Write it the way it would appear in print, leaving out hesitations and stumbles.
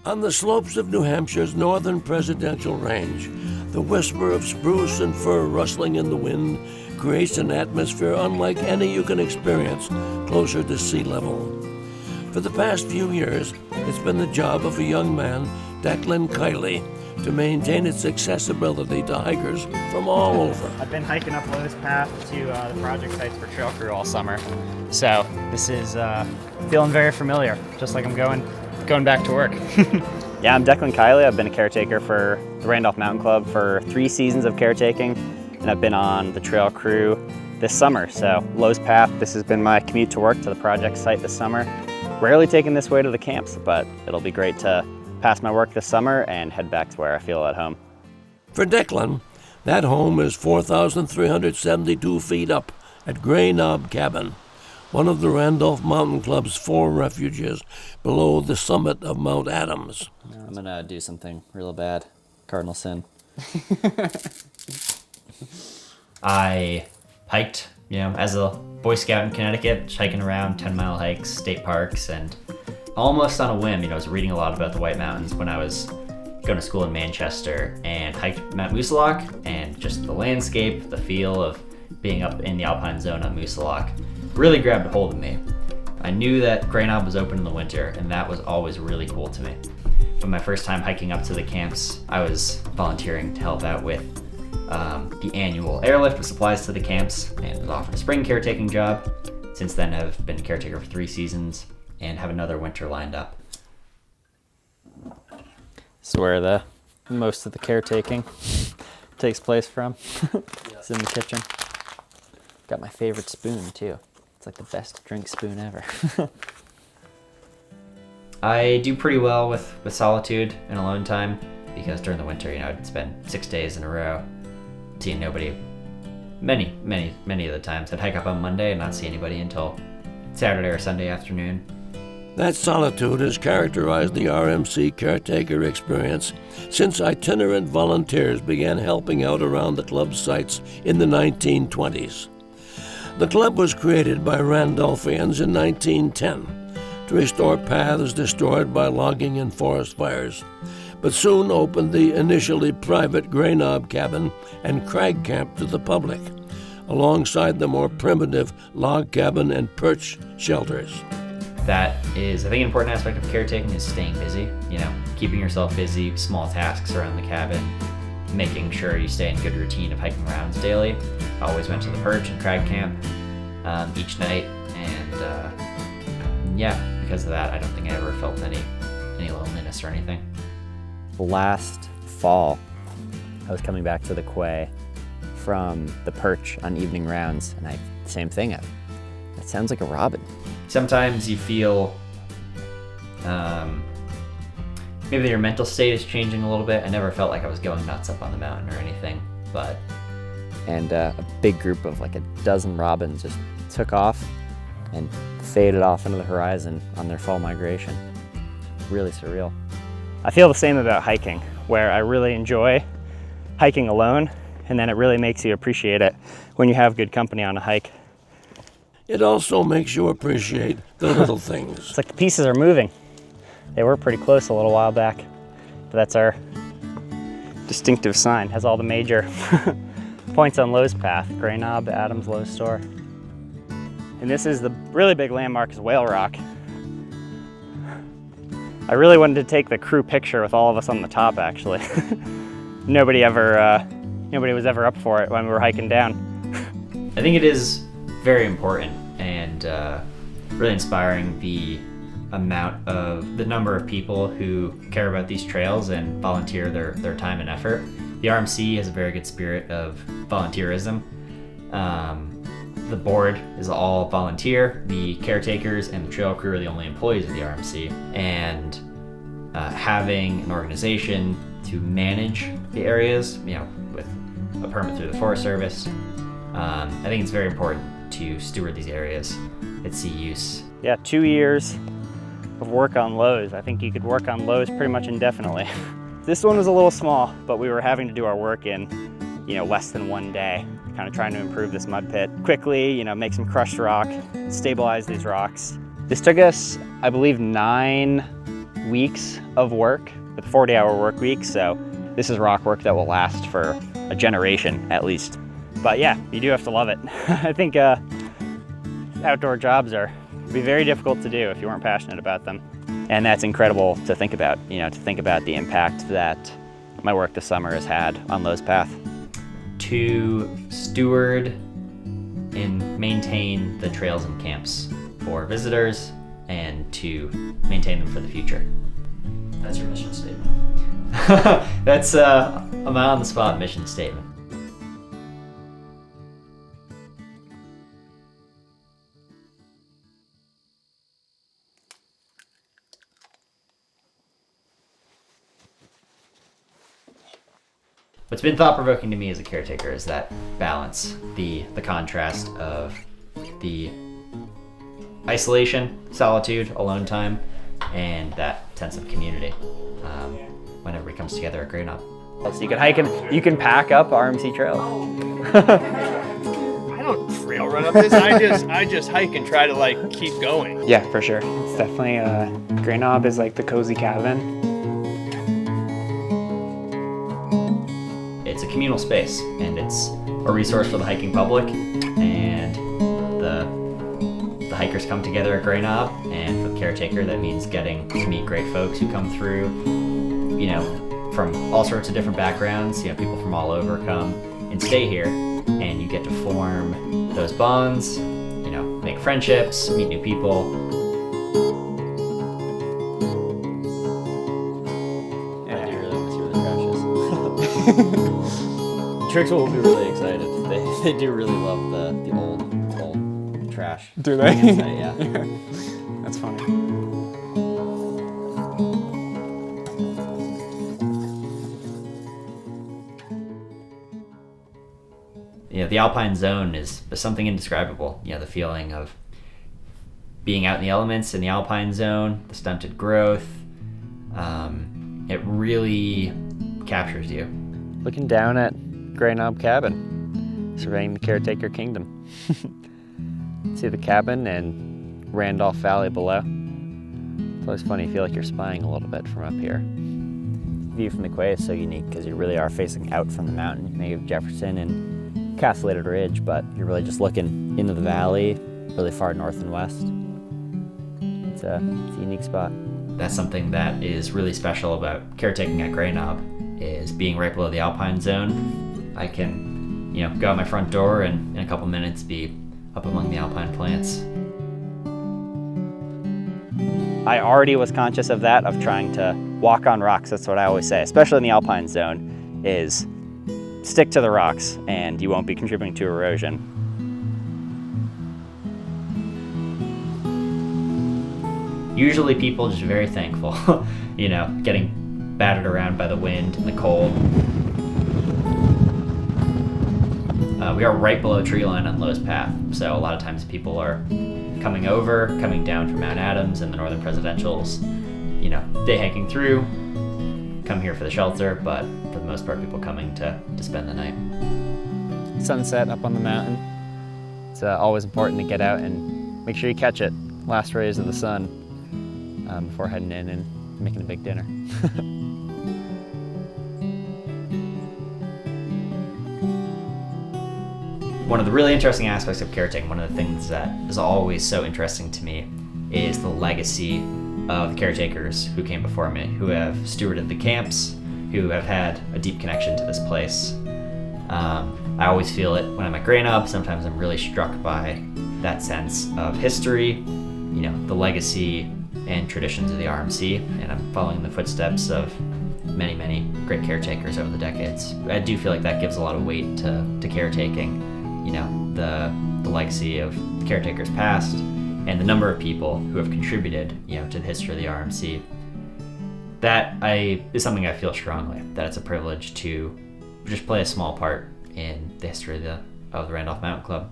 On the slopes of New Hampshire's northern presidential range, the whisper of spruce and fir rustling in the wind creates an atmosphere unlike any you can experience closer to sea level. For the past few years, it's been the job of a young man, Declan Kiley, to maintain its accessibility to hikers from all over. I've been hiking up Lowe's Path to the project sites for Trail Crew all summer, so this is feeling very familiar, just like I'm going back to work. Yeah, I'm Declan Kiley. I've been a caretaker for the Randolph Mountain Club for 3 seasons of caretaking, and I've been on the Trail Crew this summer. So Lowe's Path, this has been my commute to work to the project site this summer. Rarely taking this way to the camps, but it'll be great to pass my work this summer and head back to where I feel at home. For Declan, that home is 4,372 feet up at Grey Knob Cabin, one of the Randolph Mountain Club's 4 refuges below the summit of Mount Adams. I'm gonna do something real bad. Cardinal sin. I hiked, as a Boy Scout in Connecticut, just hiking around 10-mile hikes, state parks, and almost on a whim, I was reading a lot about the White Mountains when I was going to school in Manchester, and hiked Mount Moosilauke, and just the landscape, the feel of being up in the alpine zone on Moosilauke really grabbed a hold of me. I knew that Grey Knob was open in the winter, and that was always really cool to me. But my first time hiking up to the camps, I was volunteering to help out with the annual airlift of supplies to the camps, and was offered a spring caretaking job. Since then, I've been a caretaker for 3 seasons and have another winter lined up. This is where most of the caretaking takes place from. It's in the kitchen. Got my favorite spoon too. It's like the best drink spoon ever. I do pretty well with solitude and alone time, because during the winter, I'd spend 6 days in a row seeing nobody. Many of the times I'd hike up on Monday and not see anybody until Saturday or Sunday afternoon. That solitude has characterized the RMC caretaker experience since itinerant volunteers began helping out around the club's sites in the 1920s. The club was created by Randolphians in 1910 to restore paths destroyed by logging and forest fires, but soon opened the initially private Grey Knob Cabin and Crag Camp to the public, alongside the more primitive log cabin and perch shelters. That is, I think, an important aspect of caretaking is staying busy, keeping yourself busy, small tasks around the cabin, making sure you stay in good routine of hiking rounds daily. I always went to the perch and crag camp each night, and because of that, I don't think I ever felt any loneliness or anything. Last fall, I was coming back to the quay from the perch on evening rounds, and same thing. That sounds like a robin. Sometimes you feel maybe your mental state is changing a little bit. I never felt like I was going nuts up on the mountain or anything, but... And a big group of like a dozen robins just took off and faded off into the horizon on their fall migration. Really surreal. I feel the same about hiking, where I really enjoy hiking alone, and then it really makes you appreciate it when you have good company on a hike. It also makes you appreciate the little things. It's like the pieces are moving. They were pretty close a little while back, but that's our distinctive sign. It has all the major points on Lowe's Path: Grey Knob, Adams, Lowe's Store. And this is the really big landmark is Whale Rock. I really wanted to take the crew picture with all of us on the top, actually. Nobody was ever up for it when we were hiking down. I think it is very important and really inspiring, the number of people who care about these trails and volunteer their time and effort. The RMC has a very good spirit of volunteerism. The board is all volunteer. The caretakers and the trail crew are the only employees of the RMC. And having an organization to manage the areas, with a permit through the Forest Service, I think it's very important to steward these areas at sea use. Yeah, 2 years of work on Lowe's. I think you could work on Lowe's pretty much indefinitely. This one was a little small, but we were having to do our work in, less than 1 day. Kind of trying to improve this mud pit quickly, make some crushed rock, stabilize these rocks. This took us, I believe, 9 weeks of work with 40-hour work weeks, so this is rock work that will last for a generation at least. But yeah, you do have to love it. I think outdoor jobs would be very difficult to do if you weren't passionate about them. And that's incredible to think about, to think about the impact that my work this summer has had on Lowe's Path. To steward and maintain the trails and camps for visitors and to maintain them for the future. That's your mission statement. That's a on-the-spot mission statement. What's been thought-provoking to me as a caretaker is that balance, the contrast of the isolation, solitude, alone time, and that sense of community when everybody comes together at Grey Knob. So you can hike and you can pack up RMC trails. I don't trail run up this. I just hike and try to keep going. Yeah, for sure. It's definitely Grey Knob is like the cozy cabin. It's a communal space, and it's a resource for the hiking public, and the hikers come together at Grey Knob, and for the caretaker that means getting to meet great folks who come through, from all sorts of different backgrounds. People from all over come and stay here, and you get to form those bonds, make friendships, meet new people. I do really want to see where the trash is. Tricks will be really excited. They do really love the old trash. Do they? Yeah. That's funny. The Alpine Zone is something indescribable. The feeling of being out in the elements in the Alpine Zone, the stunted growth, it really captures you. Looking down at Grey Knob Cabin, surveying the Caretaker Kingdom. See the cabin and Randolph Valley below. It's always funny, you feel like you're spying a little bit from up here. The view from the quay is so unique because you really are facing out from the mountain. You may have Jefferson and Castellated Ridge, but you're really just looking into the valley, really far north and west. It's a unique spot. That's something that is really special about caretaking at Grey Knob, is being right below the Alpine Zone. I can, go out my front door and in a couple minutes be up among the alpine plants. I already was conscious of that, of trying to walk on rocks. That's what I always say, especially in the Alpine Zone, is stick to the rocks and you won't be contributing to erosion. Usually people just very thankful, getting battered around by the wind and the cold. We are right below tree line on Lowe's Path, so a lot of times people are coming down from Mount Adams and the Northern Presidentials, day hiking through, come here for the shelter, but for the most part people coming to spend the night. Sunset up on the mountain. It's always important to get out and make sure you catch it. Last rays of the sun before heading in and making a big dinner. One of the really interesting aspects of caretaking, one of the things that is always so interesting to me, is the legacy of the caretakers who came before me, who have stewarded the camps, who have had a deep connection to this place. I always feel it when I'm at Grey Knob. Sometimes I'm really struck by that sense of history, the legacy and traditions of the RMC, and I'm following the footsteps of many, many great caretakers over the decades. I do feel like that gives a lot of weight to caretaking, the legacy of the caretakers past and the number of people who have contributed, to the history of the RMC. That is something I feel strongly, that it's a privilege to just play a small part in the history of the Randolph Mountain Club.